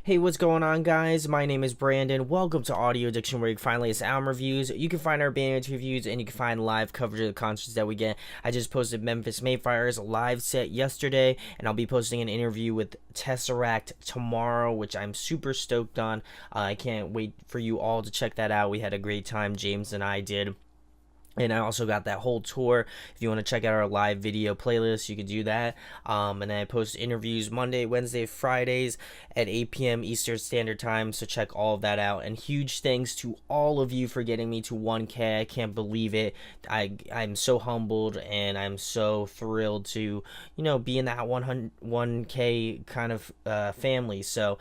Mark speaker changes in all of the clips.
Speaker 1: Hey, what's going on, guys? My name is Brandon. Welcome to Audio Addiction, where you can find latest album reviews. You can find our band reviews, and you can find live coverage of the concerts that we get. I just posted Memphis Mayfire's live set yesterday, and I'll be posting an interview with Tesseract tomorrow, which I'm super stoked on. I can't wait for you all to check that out. We had a great time, James and I did. And I also got that whole tour. If you want to check out our live video playlist, you can do that. And then I post interviews Monday, Wednesday, Fridays at 8 p.m. Eastern Standard Time. So check all of that out. And huge thanks to all of you for getting me to 1K. I can't believe it. I'm so humbled and I'm so thrilled to, be in that 1K kind of family. So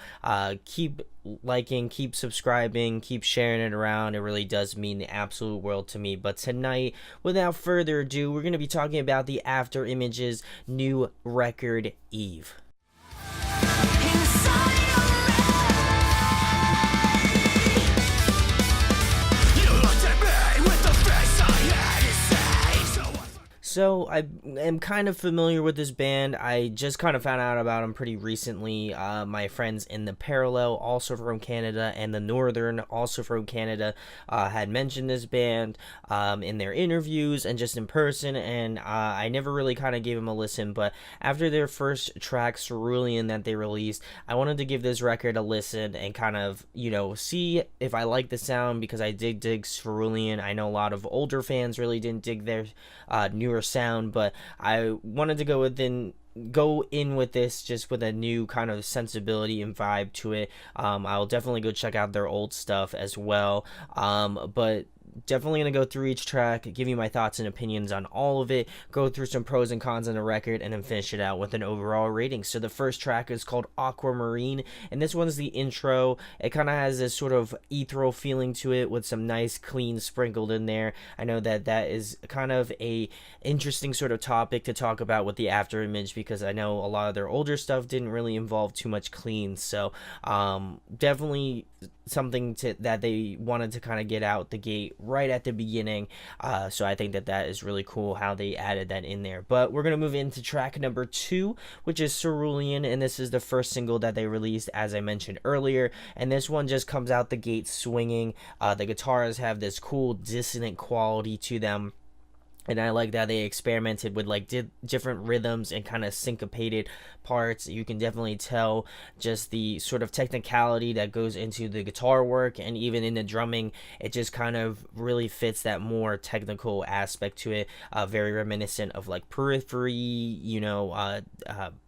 Speaker 1: keep liking, keep subscribing, keep sharing it around. It really does mean the absolute world to me. But tonight, without further ado, we're going to be talking about the Afterimage's new record, Eve. So I am kind of familiar with this band. I just kind of found out about them pretty recently. My friends in the Parallel, also from Canada, and the Northern, also from Canada, had mentioned this band in their interviews and just in person, and I never really kind of gave them a listen. But after their first track, Cerulean, that they released, I wanted to give this record a listen and kind of, see if I like the sound, because I did dig Cerulean. I know a lot of older fans really didn't dig their newer sound, but I wanted to go in with this just with a new kind of sensibility and vibe to it. I'll definitely go check out their old stuff as well, but definitely going to go through each track, give you my thoughts and opinions on all of it, go through some pros and cons on the record, and then finish it out with an overall rating. So the first track is called Aquamarine, and this one's the intro. It kind of has this sort of ethereal feeling to it with some nice clean sprinkled in there. I know that is kind of a interesting sort of topic to talk about with the Afterimage, because I know a lot of their older stuff didn't really involve too much clean. So definitely something that they wanted to kind of get out the gate right at the beginning, so I think that is really cool how they added that in there. But we're going to move into track number 2, which is Cerulean, and this is the first single that they released, as I mentioned earlier, and this one just comes out the gate swinging. The guitars have this cool dissonant quality to them, and I like that they experimented with different rhythms and kind of syncopated parts. You can definitely tell just the sort of technicality that goes into the guitar work, and even in the drumming, it just kind of really fits that more technical aspect to it. Very reminiscent of Periphery,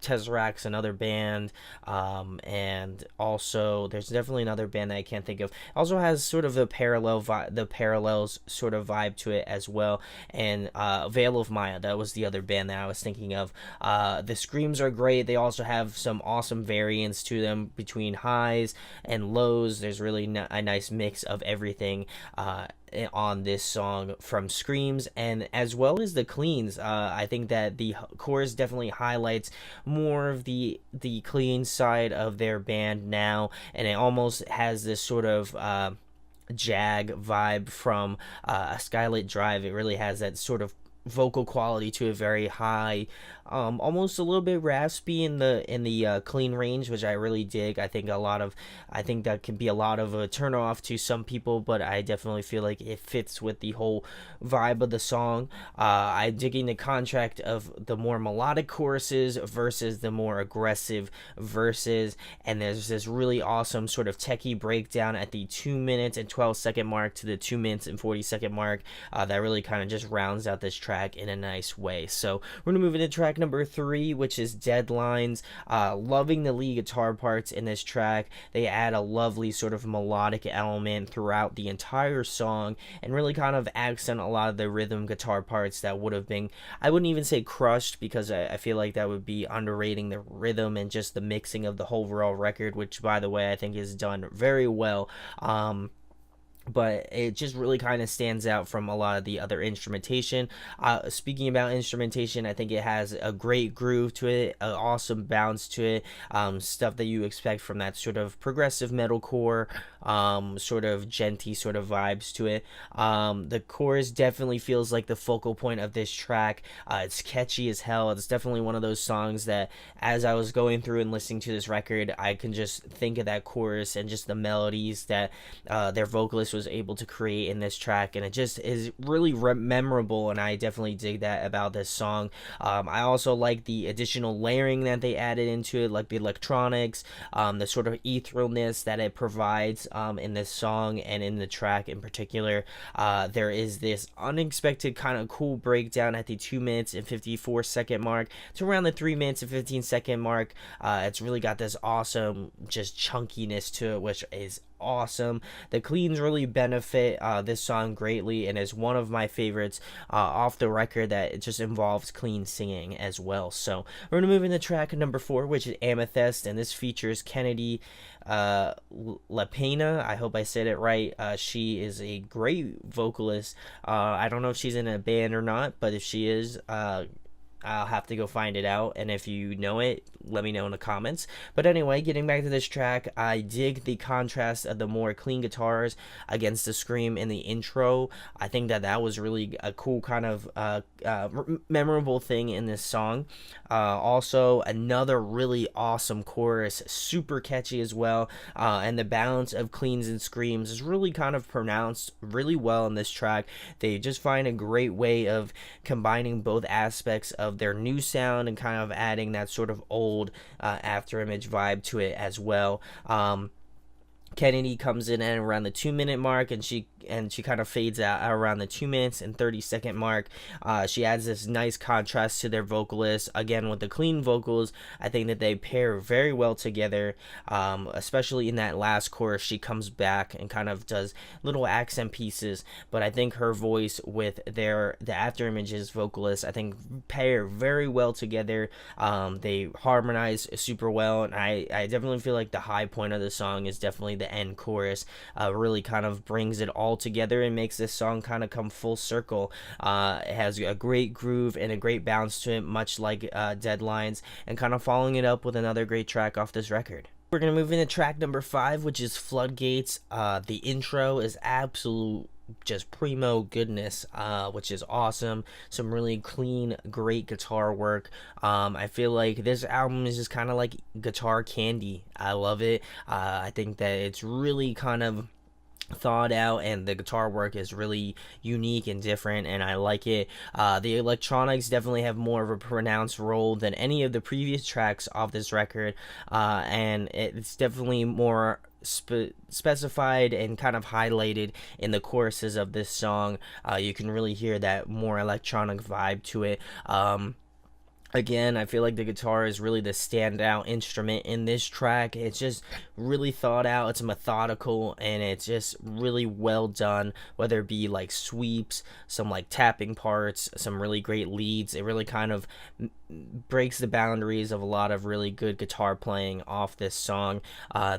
Speaker 1: Tesseract's another band, and also there's definitely another band that I can't think of. Also has sort of the Parallels sort of vibe to it as well, and Veil of Maya, that was the other band that I was thinking of. The screams are great. They also have some awesome variants to them between highs and lows. There's really a nice mix of everything on this song, from screams and as well as the cleans. I think that the chorus definitely highlights more of the clean side of their band now, and it almost has this sort of Jag vibe from a Skylit Drive. It really has that sort of vocal quality to it, very high, almost a little bit raspy in the clean range, which I really dig. I think that can be a lot of a turn off to some people, but I definitely feel like it fits with the whole vibe of the song. I'm digging the contrast of the more melodic choruses versus the more aggressive verses, and there's this really awesome sort of techie breakdown at the 2 minutes and 12-second mark to the 2 minutes and 40-second mark that really kind of just rounds out this track in a nice way. So we're gonna move into track number 3, which is Deadlines. Loving the lead guitar parts in this track. They add a lovely sort of melodic element throughout the entire song, and really kind of accent a lot of the rhythm guitar parts that would have been, I wouldn't even say crushed, because I feel like that would be underrating the rhythm and just the mixing of the whole overall record, which, by the way, I think is done very well. but it just really kind of stands out from a lot of the other instrumentation. Speaking about instrumentation, I think it has a great groove to it, an awesome bounce to it, stuff that you expect from that sort of progressive metalcore, sort of genty sort of vibes to it. The chorus definitely feels like the focal point of this track. It's catchy as hell. It's definitely one of those songs that, as I was going through and listening to this record, I can just think of that chorus and just the melodies that their vocalist was able to create in this track, and it just is really memorable, and I definitely dig that about this song. I also like the additional layering that they added into it, like the electronics, the sort of etherealness that it provides in this song and in the track in particular. There is this unexpected kind of cool breakdown at the 2 minutes and 54-second mark to around the 3 minutes and 15-second mark. It's really got this awesome just chunkiness to it, which is awesome. The cleans really benefit this song greatly, and is one of my favorites off the record that it just involves clean singing as well. So we're gonna move into track number 4, which is Amethyst, and this features Kennedy Lapena. I hope I said it right. She is a great vocalist. I don't know if she's in a band or not, but if she is, I'll have to go find it out, and if you know it, let me know in the comments. But anyway, getting back to this track, I dig the contrast of the more clean guitars against the scream in the intro. I think that that was really a cool kind of memorable thing in this song. Also, another really awesome chorus, super catchy as well, and the balance of cleans and screams is really kind of pronounced really well in this track. They just find a great way of combining both aspects of their new sound and kind of adding that sort of old Afterimage vibe to it as well. Kennedy comes in at around the 2 minute mark, and she kind of fades out around the 2 minutes and 30-second mark. She adds this nice contrast to their vocalists. Again, with the clean vocals, I think that they pair very well together, especially in that last chorus. She comes back and kind of does little accent pieces, but I think her voice with the Afterimage's vocalist, I think, pair very well together. They harmonize super well, and I definitely feel like the high point of the song is definitely the end chorus. Really kind of brings it all together and makes this song kind of come full circle. It has a great groove and a great bounce to it, much like Deadlines, and kind of following it up with another great track off this record. We're going to move into track number 5, which is Floodgates. The intro is absolute just primo goodness, which is awesome. Some really clean, great guitar work. I feel like this album is just kind of like guitar candy. I love it. I think that it's really kind of thought out, and the guitar work is really unique and different, and I like it. The electronics definitely have more of a pronounced role than any of the previous tracks off this record, and it's definitely more specified and kind of highlighted in the choruses of this song. You can really hear that more electronic vibe to it. Again, I feel like the guitar is really the standout instrument in this track. It's just really thought out, it's methodical, and it's just really well done, whether it be like sweeps, some like tapping parts, some really great leads. It really kind of breaks the boundaries of a lot of really good guitar playing off this song.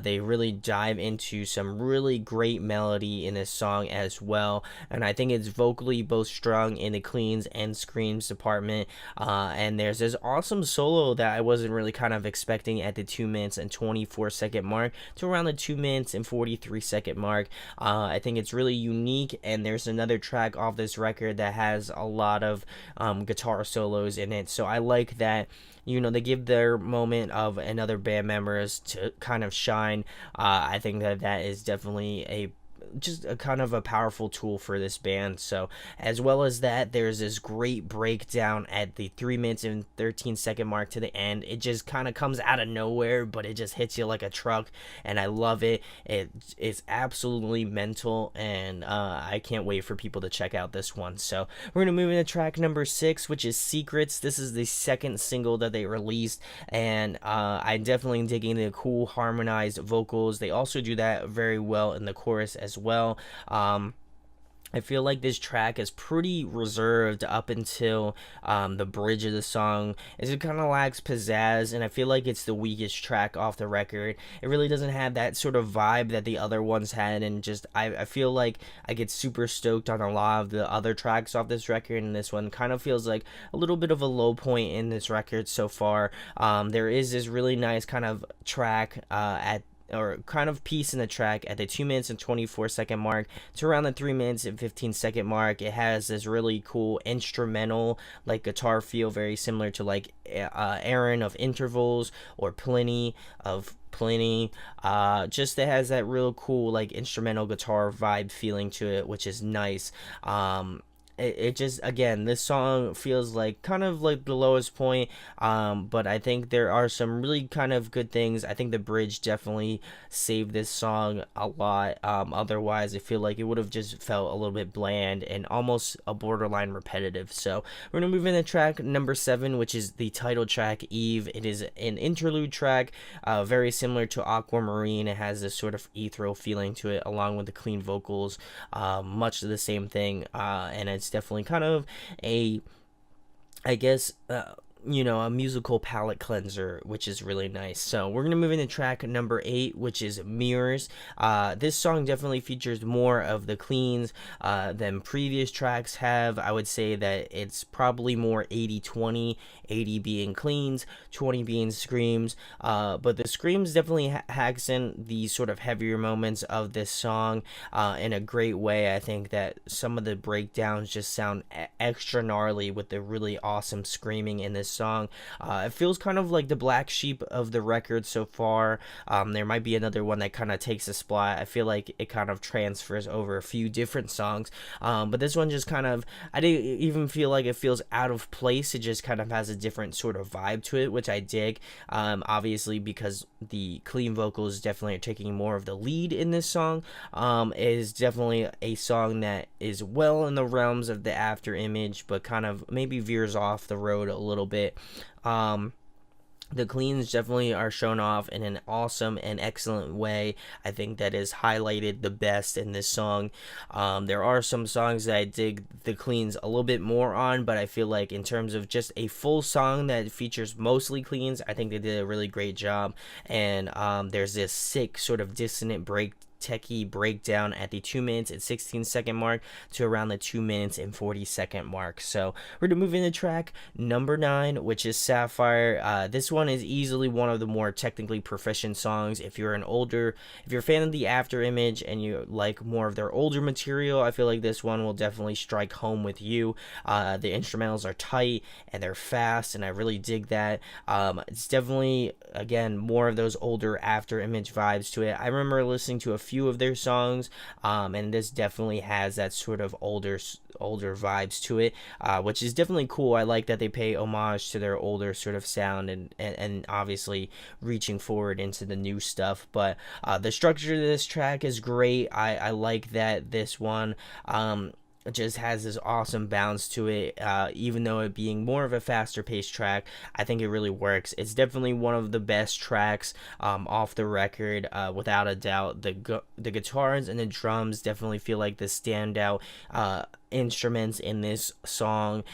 Speaker 1: They really dive into some really great melody in this song as well, and I think it's vocally both strong in the cleans and screams department, and there's this awesome solo that I wasn't really kind of expecting at the 2 minutes and 24-second mark to around the 2 minutes and 43-second mark. I think it's really unique, and there's another track off this record that has a lot of guitar solos in it, so I like that, you know, they give their moment of another band members to kind of shine. I think that that is definitely just a kind of a powerful tool for this band. So as well as that, there's this great breakdown at the 3 minutes and 13-second mark to the end. It just kind of comes out of nowhere, but it just hits you like a truck, and I love it. It's absolutely mental, and I can't wait for people to check out this one. So we're gonna move into track number 6, which is Secrets. This is the second single that they released, and I'm definitely digging the cool harmonized vocals. They also do that very well in the chorus as well. I feel like this track is pretty reserved up until the bridge of the song. It kind of lacks pizzazz, and I feel like it's the weakest track off the record. It really doesn't have that sort of vibe that the other ones had, and just I feel like I get super stoked on a lot of the other tracks off this record, and this one kind of feels like a little bit of a low point in this record so far. There is this really nice kind of track at or kind of piece in the track at the 2 minutes and 24-second mark to around the 3 minutes and 15-second mark. It has this really cool instrumental like guitar feel, very similar to like Aaron of Intervals or Pliny of Pliny. Just it has that real cool like instrumental guitar vibe feeling to it, which is nice. It just, again, this song feels like kind of like the lowest point, but I think there are some really kind of good things. I think the bridge definitely saved this song a lot. Otherwise I feel like it would have just felt a little bit bland and almost a borderline repetitive. So we're gonna move into track number 7, which is the title track, Eve. It is an interlude track, very similar to Aquamarine. It has this sort of ethereal feeling to it, along with the clean vocals, much of the same thing, and it's definitely kind of a, I guess, a musical palette cleanser, which is really nice. So we're gonna move into track number 8, which is Mirrors. This song definitely features more of the cleans than previous tracks have. I would say that it's probably more 80-20, 80 being cleans, 20 being screams, but the screams definitely hacks in the sort of heavier moments of this song in a great way. I think that some of the breakdowns just sound extra gnarly with the really awesome screaming in this song. It feels kind of like the black sheep of the record so far. There might be another one that kind of takes a spot. I feel like it kind of transfers over a few different songs, but this one just kind of, I didn't even feel like it feels out of place. It just kind of has a different sort of vibe to it, which I dig. Obviously because the clean vocals definitely are taking more of the lead in this song. It is definitely a song that is well in the realms of the Afterimage, but kind of maybe veers off the road a little bit. The cleans definitely are shown off in an awesome and excellent way. I think that is highlighted the best in this song. There are some songs that I dig the cleans a little bit more on, but I feel like in terms of just a full song that features mostly cleans, I think they did a really great job. And there's this sick sort of dissonant techie breakdown at the 2 minutes and 16-second mark to around the 2 minutes and 40-second mark. So we're gonna move into track number 9, which is Sapphire. This one is easily one of the more technically proficient songs. If you're a fan of the Afterimage and you like more of their older material, I feel like this one will definitely strike home with you. The instrumentals are tight and they're fast, and I really dig that. It's definitely, again, more of those older Afterimage vibes to it. I remember listening to a few of their songs, and this definitely has that sort of older vibes to it, which is definitely cool. I like that they pay homage to their older sort of sound, and obviously reaching forward into the new stuff. But the structure of this track is great. I like that this one it just has this awesome bounce to it, even though it being more of a faster paced track. I think it really works. It's definitely one of the best tracks off the record, without a doubt. The guitars and the drums definitely feel like the standout instruments in this song.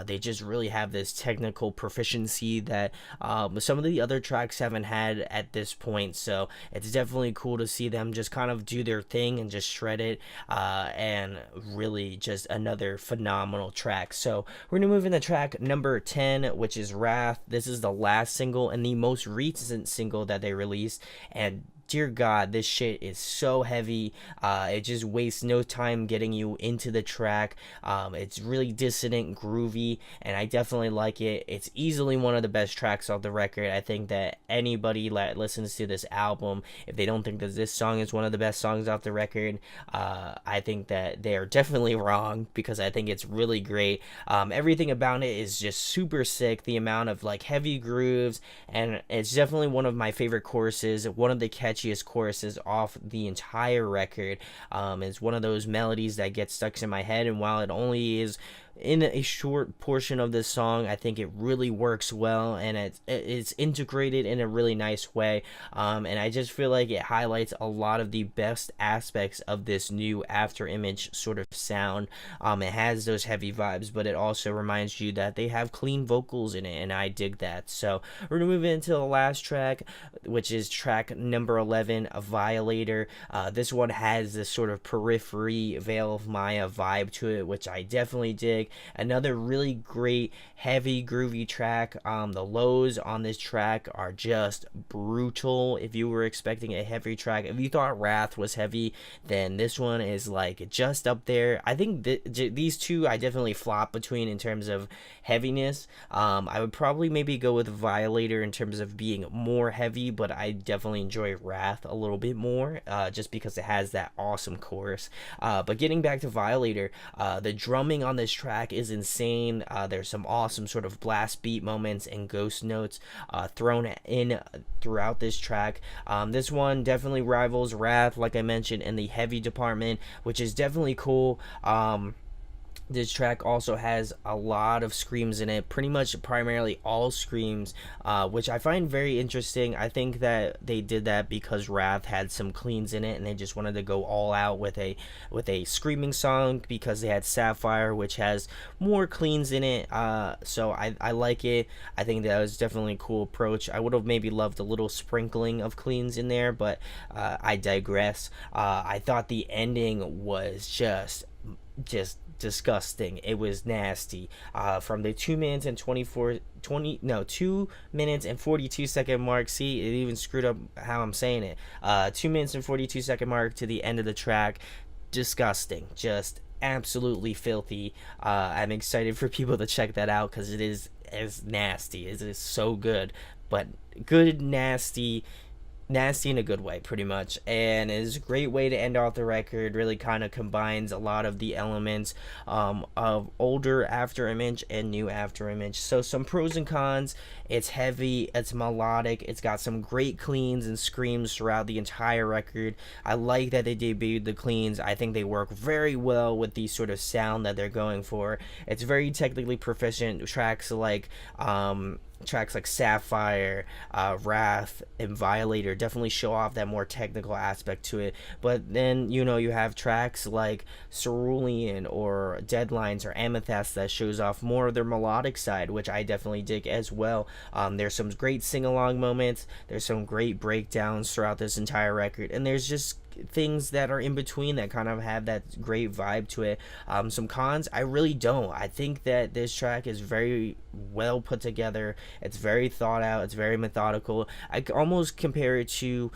Speaker 1: They just really have this technical proficiency that some of the other tracks haven't had at this point. So it's definitely cool to see them just kind of do their thing and just shred it, and really just another phenomenal track. So we're gonna move into track number 10, which is Wrath. This is the last single and the most recent single that they released, and dear God, this shit is so heavy. It just wastes no time getting you into the track. It's really dissonant, groovy, and I definitely like it. It's easily one of the best tracks off the record. I think that anybody that listens to this album, if they don't think that this song is one of the best songs off the record, I think that they are definitely wrong, because I think it's really great. Everything about it is just super sick. The amount of like heavy grooves, and it's definitely one of my favorite choruses, one of the catchiest catchiest choruses off the entire record. It's one of those melodies that gets stuck in my head, and while it only is in a short portion of this song, I think it really works well, and it's integrated in a really nice way. And I just feel like it highlights a lot of the best aspects of this new Afterimage sort of sound. It has those heavy vibes, but it also reminds you that they have clean vocals in it, and I dig that. So we're gonna move into the last track, which is track number 11, a Violator. This one has this sort of periphery Veil of Maya vibe to it, which I definitely dig. Another really great heavy groovy track. The lows on this track are just brutal. If you were expecting a heavy track, if you thought Wrath was heavy, then this one is like just up there. I think these two I definitely flop between in terms of heaviness. I would probably maybe go with Violator in terms of being more heavy, but I definitely enjoy Wrath a little bit more, just because it has that awesome chorus. But getting back to Violator, the drumming on this track is insane. There's some awesome sort of blast beat moments and ghost notes thrown in throughout this track. This one definitely rivals Wrath, like I mentioned, in the heavy department, which is definitely cool. This track also has a lot of screams in it, pretty much primarily all screams, which I find very interesting. I think that they did that because Wrath had some cleans in it, and they just wanted to go all out with a screaming song, because they had Sapphire, which has more cleans in it. So I like it. I think that was definitely a cool approach. I would have maybe loved a little sprinkling of cleans in there, but I digress. I thought the ending was just disgusting. It was nasty. From the 2 minutes and 2 minutes and 42 second mark. See, it even screwed up how I'm saying it. 2 minutes and 42 second mark to the end of the track. Disgusting. Just absolutely filthy. I'm excited for people to check that out, because it is as nasty. It is so good, but good nasty in a good way, pretty much. And it's a great way to end off the record. Really kind of combines a lot of the elements of older Afterimage and new Afterimage. So some pros and cons: it's heavy, it's melodic, it's got some great cleans and screams throughout the entire record. I like that they debuted the cleans. I think they work very well with the sort of sound that they're going for. It's very technically proficient. Tracks like Sapphire, Wrath, and Violator definitely show off that more technical aspect to it. But then, you have tracks like Cerulean or Deadlines or Amethyst that shows off more of their melodic side, which I definitely dig as well. There's some great sing-along moments. There's some great breakdowns throughout this entire record. And there's just things that are in between that kind of have that great vibe to it. Some cons, I really don't. I think that this track is very well put together. It's very thought out. It's very methodical. I almost compare it to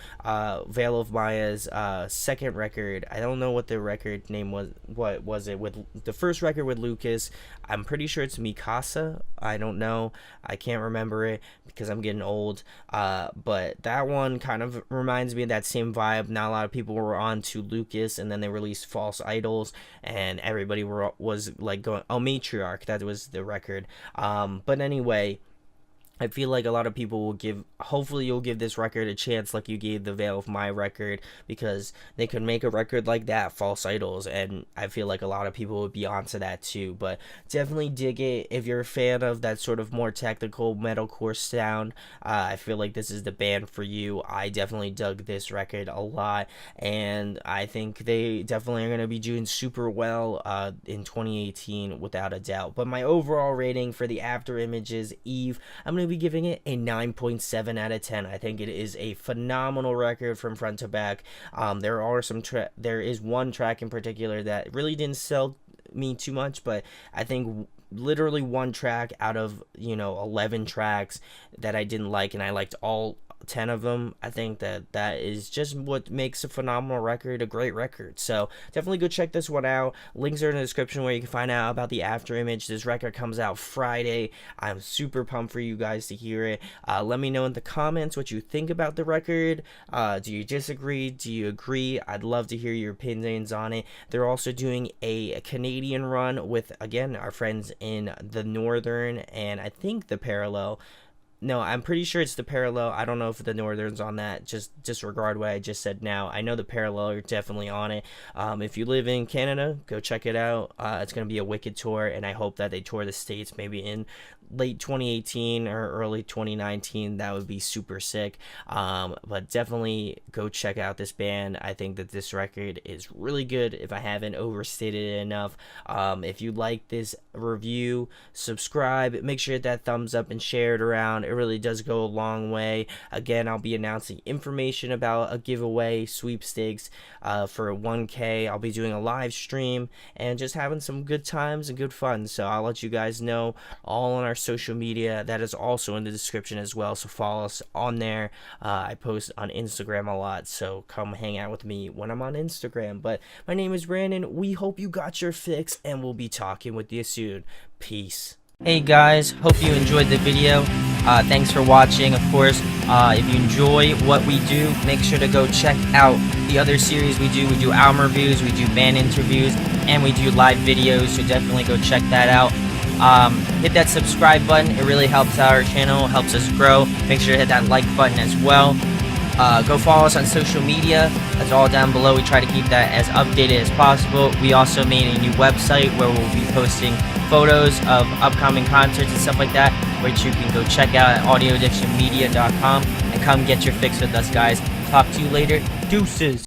Speaker 1: Veil of Maya's second record. I don't know what the record name was. What was it with the first record with Lucas? I'm pretty sure it's Mikasa. I don't know. I can't remember it because I'm getting old. But that one kind of reminds me of that same vibe. Not a lot of people were on to Lucas, and then they released False Idols, and everybody was like going, oh, Matriarch, that was the record. But anyway, I feel like a lot of people hopefully you'll give this record a chance like you gave the Veil of My record, because they could make a record like that, False Idols, and I feel like a lot of people would be onto that too. But definitely dig it if you're a fan of that sort of more technical metalcore sound. I feel like this is the band for you. I definitely dug this record a lot, and I think they definitely are going to be doing super well in 2018 without a doubt. But my overall rating for the Afterimage's Eve, I'm going to be giving it a 9.7 out of 10. I think it is a phenomenal record from front to back. There is one track in particular that really didn't sell me too much, but I think literally one track out of 11 tracks that I didn't like, and I liked all 10 of them. I think that is just what makes a phenomenal record a great record. So definitely go check this one out. Links are in the description where you can find out about the Afterimage. This record comes out Friday. I'm super pumped for you guys to hear it. Let me know in the comments what you think about the record. Do you disagree? Do you agree? I'd love to hear your opinions on it. They're also doing a Canadian run with, again, our friends in the Northern and I think the Parallel. No, I'm pretty sure it's the parallel. I don't know if the Northern's on that. Just disregard what I just said now. I know the parallel are definitely on it. If you live in Canada, go check it out. It's going to be a wicked tour, and I hope that they tour the States maybe in late 2018 or early 2019. That would be super sick. But definitely go check out this band. I think that this record is really good, if I haven't overstated it enough. If you like this review, subscribe, make sure to hit that thumbs up and share it around. It really does go a long way. Again, I'll be announcing information about a giveaway sweepstakes for 1K. I'll be doing a live stream and just having some good times and good fun. So I'll let you guys know all on our social media. That is also in the description as well, so follow us on there. I post on Instagram a lot, so come hang out with me when I'm on Instagram. But my name is Brandon. We hope you got your fix, and we'll be talking with you soon. Peace. Hey guys, hope you enjoyed the video. Thanks for watching. Of course, if you enjoy what we do, make sure to go check out the other series we do. We do album reviews, we do band interviews, and we do live videos, so definitely go check that out. Hit that subscribe button. It really helps out our channel, helps us grow. Make sure to hit that like button as well. Go follow us on social media. That's all down below. We try to keep that as updated as possible. We also made a new website where we'll be posting photos of upcoming concerts and stuff like that, which you can go check out at audioaddictionmedia.com and come get your fix with us, guys. Talk to you later. Deuces.